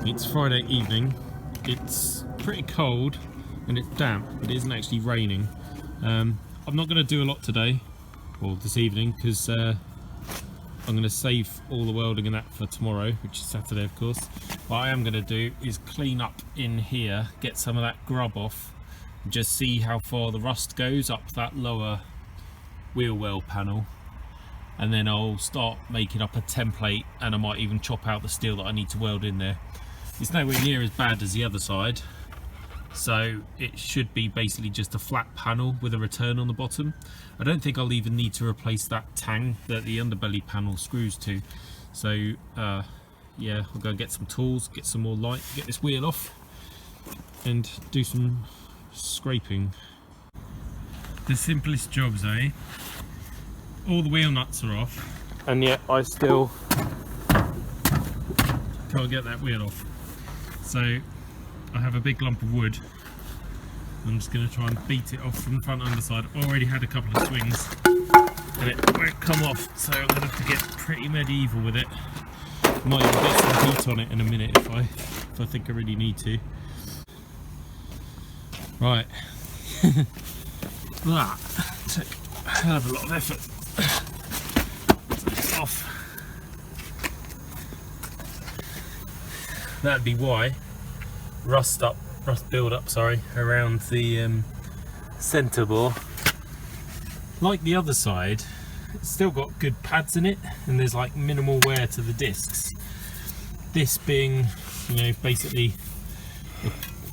It's Friday evening. It's pretty cold and it's damp, but it isn't actually raining. I'm not going to do a lot today or this evening because I'm going to save all the welding and that for tomorrow, which is Saturday of course. What I am going to do is clean up in here, get some of that grub off, and just see how far the rust goes up that lower wheel well panel, and then I'll start making up a template, and I might even chop out the steel that I need to weld in there. It's nowhere near as bad as the other side, so it should be basically just a flat panel with a return on the bottom. I don't think I'll even need to replace that tang that the underbelly panel screws to. So yeah, I'll go and get some tools, get some more light, get this wheel off and do some scraping. The simplest jobs, eh? All the wheel nuts are off, and yet I still can't get that wheel off. So I have a big lump of wood. I'm just going to try and beat it off from the front underside. I've already had a couple of swings and it won't come off, so I'm going to have to get pretty medieval with it. Might even get some heat on it in a minute if I think I really need to. Right. That took a hell of a lot of effort. It's off. That'd be why rust build up around the centre bore. Like the other side, it's still got good pads in it, and there's like minimal wear to the discs. This being, you know, basically,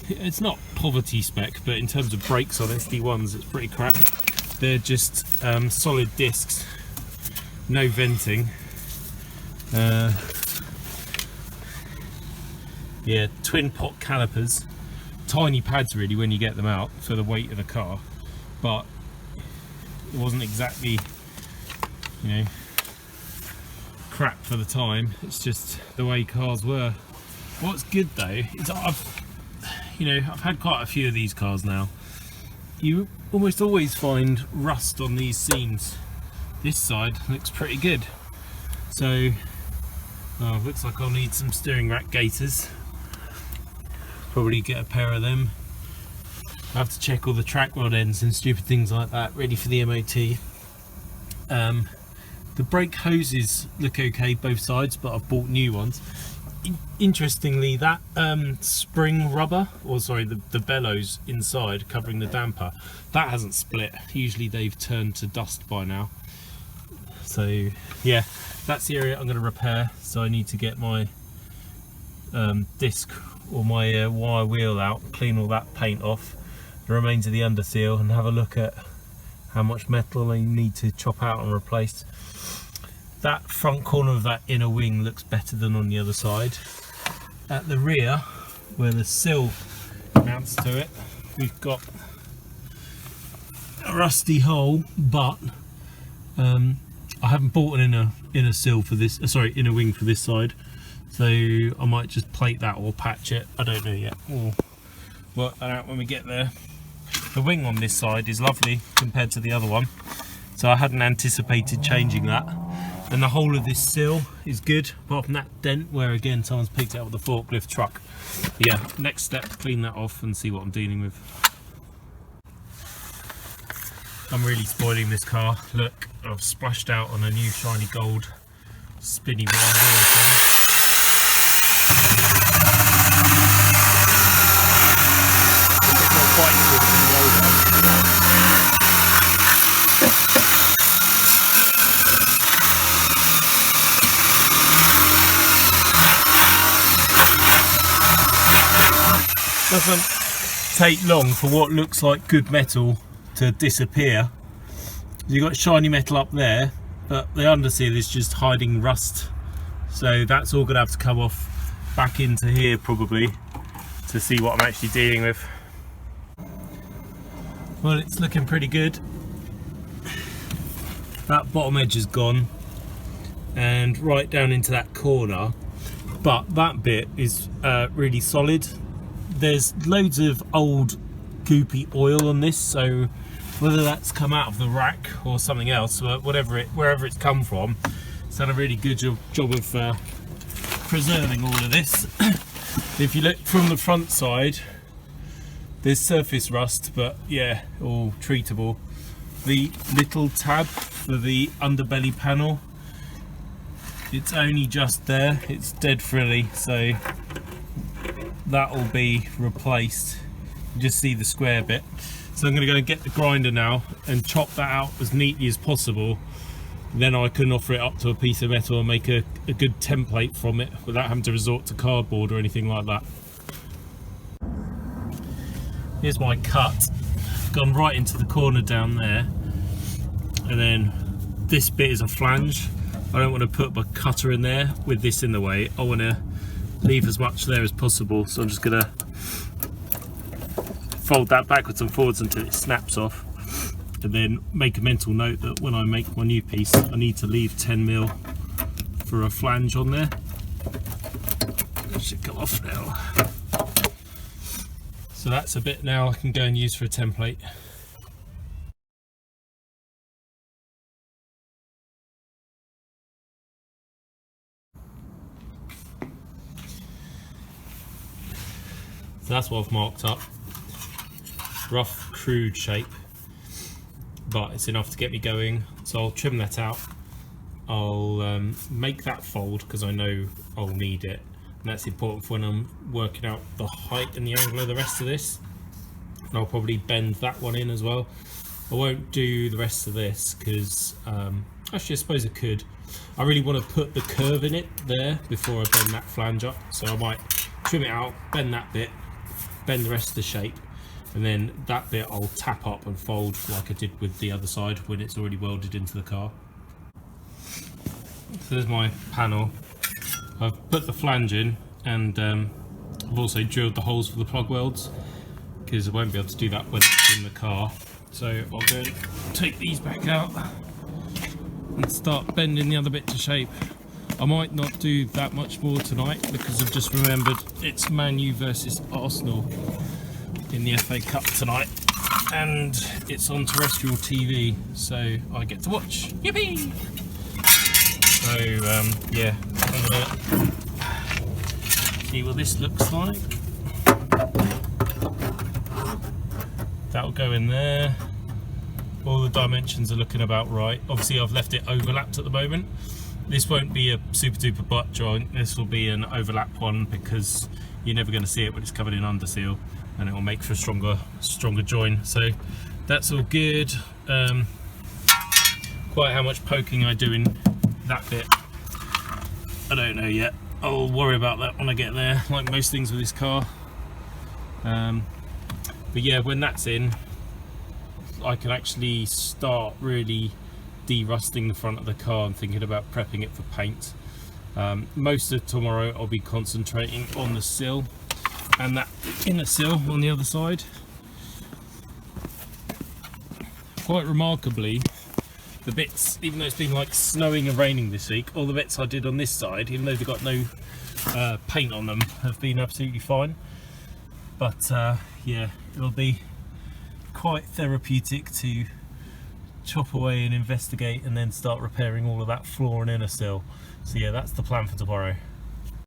it's not poverty spec, but in terms of brakes on SD1s, it's pretty crap. They're just solid discs, no venting. Yeah, twin pot calipers, tiny pads really when you get them out for the weight of the car, but it wasn't exactly, you know, crap for the time. It's just the way cars were. What's good though is I've had quite a few of these cars now. You almost always find rust on these seams. This side looks pretty good, so looks like I'll need some steering rack gaiters. Probably get a pair of them. I have to check all the track rod ends and stupid things like that ready for the MOT. The brake hoses look okay both sides, but I've bought new ones. Interestingly, that spring rubber, or sorry, the bellows inside covering the damper, that hasn't split. Usually they've turned to dust by now. So yeah, that's the area I'm going to repair. So I need to get my disc or my wire wheel out, clean all that paint off, the remains of the under seal, and have a look at how much metal I need to chop out and replace. That front corner of that inner wing looks better than on the other side. At the rear, where the sill mounts to it, we've got a rusty hole, but I haven't bought an inner sill for this, inner wing for this side. So I might just plate that or patch it, I don't know yet. We'll work that out when we get there. The wing on this side is lovely compared to the other one, so I hadn't anticipated changing that. And the whole of this sill is good, apart from that dent where again someone's picked it up with a forklift truck. But yeah, next step, clean that off and see what I'm dealing with. I'm really spoiling this car. Look, I've splashed out on a new shiny gold spinny blind wheel thing. Doesn't take long for what looks like good metal to disappear. You've got shiny metal up there, but the underseal is just hiding rust, so that's all going to have to come off back into here probably to see what I'm actually dealing with. Well, it's looking pretty good. That bottom edge is gone and right down into that corner, but that bit is really solid. There's loads of old goopy oil on this, so whether that's come out of the rack or something else, wherever it's come from, it's done a really good job of preserving all of this. If you look from the front side, there's surface rust, but yeah, all treatable. The little tab for the underbelly panel, it's only just there, it's dead frilly, so that'll be replaced. You just see the square bit. So I'm going to go and get the grinder now and chop that out as neatly as possible. Then I can offer it up to a piece of metal and make a good template from it without having to resort to cardboard or anything like that. Here's my cut. Gone right into the corner down there, and then this bit is a flange. I don't want to put my cutter in there with this in the way. I want to leave as much there as possible, so I'm just going to fold that backwards and forwards until it snaps off, and then make a mental note that when I make my new piece I need to leave 10mm for a flange on there. It should come off now. So that's a bit now I can go and use for a template. So that's what I've marked up. Rough, crude shape, but it's enough to get me going. So I'll trim that out. I'll make that fold because I know I'll need it, and that's important for when I'm working out the height and the angle of the rest of this. And I'll probably bend that one in as well. I won't do the rest of this because actually I suppose I could. I really want to put the curve in it there before I bend that flange up, so I might trim it out, bend that bit, bend the rest of the shape, and then that bit I'll tap up and fold like I did with the other side when it's already welded into the car. So there's my panel. I've put the flange in, and I've also drilled the holes for the plug welds because I won't be able to do that when it's in the car. So I'll go and take these back out and start bending the other bit to shape. I might not do that much more tonight because I've just remembered it's Man U versus Arsenal in the FA Cup tonight, and it's on terrestrial TV, so I get to watch. Yippee! So yeah, I'm gonna see what this looks like. That'll go in there. All the dimensions are looking about right. Obviously I've left it overlapped at the moment. This won't be a super duper butt joint, this will be an overlap one because you're never going to see it when it's covered in underseal, and it will make for a stronger join. So that's all good. Quite how much poking I do in that bit, I don't know yet. I'll worry about that when I get there, like most things with this car. But yeah, when that's in, I can actually start really de-rusting the front of the car and thinking about prepping it for paint. Most of tomorrow I'll be concentrating on the sill and that inner sill on the other side. Quite remarkably, the bits, even though it's been like snowing and raining this week, all the bits I did on this side, even though they've got no paint on them, have been absolutely fine. But yeah, it'll be quite therapeutic to chop away and investigate and then start repairing all of that floor and inner sill. So yeah, that's the plan for tomorrow.